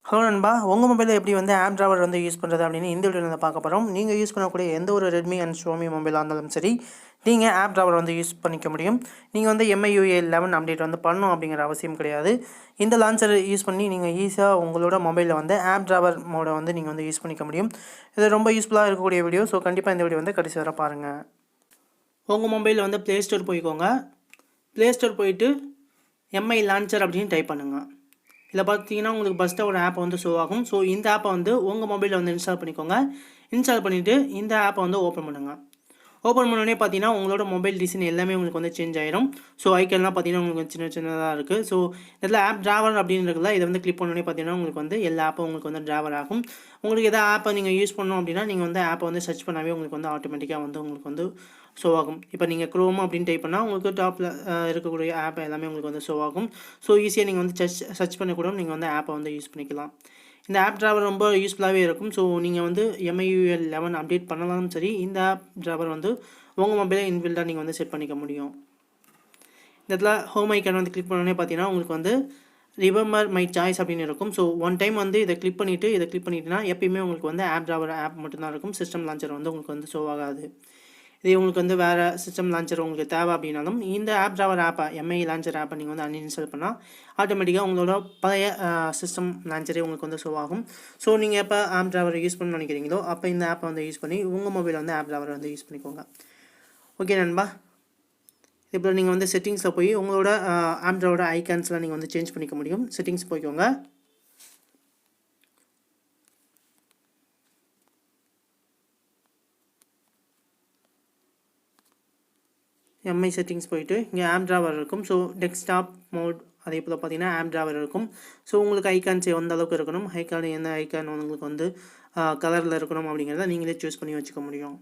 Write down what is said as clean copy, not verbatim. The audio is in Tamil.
ஹலோ நண்பா, உங்கள் மொபைலில் எப்படி வந்து ஆப் டிராவர் வந்து யூஸ் பண்ணுறது அப்படின்னு இந்த வீடியோவில் வந்து பார்க்க போகிறோம். நீங்கள் யூஸ் பண்ணக்கூடிய எந்த ஒரு ரெட்மி அண்ட் ஷோமி மொபைலாக இருந்தாலும் சரி, நீங்கள் ஆப் டிராவர் வந்து யூஸ் பண்ணிக்க முடியும். நீங்கள் வந்து MIUI 11 அப்டேட் வந்து பண்ணணும் அப்படிங்கிற அவசியம் கிடையாது. இந்த லான்ச்சர் யூஸ் பண்ணி நீங்கள் ஈஸியாக உங்களோட மொபைலில் வந்து ஆப் டிராவர் மோடை வந்து நீங்கள் வந்து யூஸ் பண்ணிக்க முடியும். இது ரொம்ப யூஸ்ஃபுல்லாக இருக்கக்கூடிய வீடியோ. ஸோ கண்டிப்பாக இந்த வீடியோ வந்து கடைசி வரை பாருங்கள். உங்கள் மொபைலில் வந்து ப்ளே ஸ்டோர் போய்க்கோங்க. ப்ளே ஸ்டோர் போயிட்டு MI லான்ச்சர் அப்படின்னு டைப் பண்ணுங்கள். இதில் பார்த்தீங்கன்னா உங்களுக்கு ஃபஸ்ட்டாக ஒரு ஆப் வந்து ஷோ ஆகும். ஸோ இந்த ஆப்பை வந்து உங்கள் மொபைலில் வந்து இன்ஸ்டால் பண்ணிக்கோங்க. இன்ஸ்டால் பண்ணிவிட்டு இந்த ஆப்பை வந்து ஓப்பன் பண்ணுங்கள். ஓப்பன் பண்ணோடனே பார்த்தீங்கன்னா உங்களோட மொபைல் டிசைன் எல்லாமே உங்களுக்கு வந்து சேஞ்ச் ஆயிரும். ஸோ ஐக்கன்லாம் பார்த்தீங்கன்னா உங்களுக்கு சின்ன சின்னதாக இருக்குது. ஸோ இதில் ஆப் டிராவர் அப்படின்னு இருக்குல்ல, இதை வந்து கிளிக் பண்ணோடனே பார்த்தீங்கன்னா உங்களுக்கு வந்து எல்லா ஆப்பும் உங்களுக்கு வந்து டிராவர் ஆகும். உங்களுக்கு எதாவது ஆப்பை நீங்கள் யூஸ் பண்ணணும் அப்படின்னா நீங்கள் வந்து ஆப்பை வந்து சர்ச் பண்ணாவே உங்களுக்கு வந்து ஆட்டோமேட்டிக்காக வந்து உங்களுக்கு வந்து ஷோ ஆகும். இப்போ நீங்கள் க்ரோம் அப்படின்னு டைப் பண்ணால் உங்களுக்கு டாப்பில் இருக்கக்கூடிய ஆப் எல்லாமே உங்களுக்கு வந்து ஷோ ஆகும். ஸோ ஈஸியாக நீங்கள் வந்து சர்ச் பண்ணக்கூட நீங்கள் வந்து ஆப்பை வந்து யூஸ் பண்ணிக்கலாம். இந்த ஆப் டிராவர் ரொம்ப யூஸ்ஃபுல்லாகவே இருக்கும். ஸோ நீங்கள் வந்து MIUI 11 அப்டேட் பண்ணலாம்னு சரி, இந்த ஆப் டிராவர் வந்து உங்கள் மொபைலில் இன்பில்டாக நீங்கள் வந்து செட் பண்ணிக்க முடியும். இந்த இடத்துல ஹோம் ஐக்கான் வந்து கிளிக் பண்ணோடனே பார்த்தீங்கன்னா உங்களுக்கு வந்து ரிமெம்பர் மை சாய்ஸ் அப்படின்னு இருக்கும். ஸோ ஒன் டைம் வந்து இதை கிளிக் பண்ணிட்டுனா எப்பயுமே உங்களுக்கு வந்து ஆப் டிராவர் ஆப் மட்டும்தான் இருக்கும். சிஸ்டம் லான்ச்சர் வந்து உங்களுக்கு வந்து ஷோ ஆகாது. இதே உங்களுக்கு வந்து வேறு சிஸ்டம் லான்ச்சர் உங்களுக்கு தேவை அப்படின்னாலும் இந்த ஆப் டிராவர் ஆப்பை MI லான்ச்சர் ஆப்பை நீங்கள் வந்து அன்இன்ஸ்டால் பண்ணால் ஆட்டோமேட்டிக்காக உங்களோட பழைய சிஸ்டம் லான்ச்சரே உங்களுக்கு வந்து ஷோ ஆகும். ஸோ நீங்கள் எப்போ ஆப் டிராவர் யூஸ் பண்ணணும்னு நினைக்கிறீங்களோ அப்போ இந்த ஆப்பை வந்து யூஸ் பண்ணி உங்கள் மொபைலில் வந்து ஆப் டிராவர் வந்து யூஸ் பண்ணிக்கோங்க. ஓகே நண்பா, இப்போ நீங்கள் வந்து செட்டிங்ஸில் போய் உங்களோட ஆப் டிராவரோட ஐக்கான்ஸ்லாம் நீங்கள் வந்து சேஞ்ச் பண்ணிக்க முடியும். செட்டிங்ஸ் போய்க்கோங்க. MI செட்டிங்ஸ் போயிட்டு இங்கே ஆப் டிராவர் இருக்கும். ஸோ டெஸ்க்டாப் மோட் அதே போல் பார்த்தீங்கன்னா ஆப் டிராவர் இருக்கும். ஸோ உங்களுக்கு ஐக்கான்ஸ் எந்த அளவுக்கு இருக்கணும், எந்த ஐக்கான் உங்களுக்கு வந்து கலரில் இருக்கணும் அப்படிங்கிறத நீங்களே சூஸ் பண்ணி வச்சுக்க முடியும்.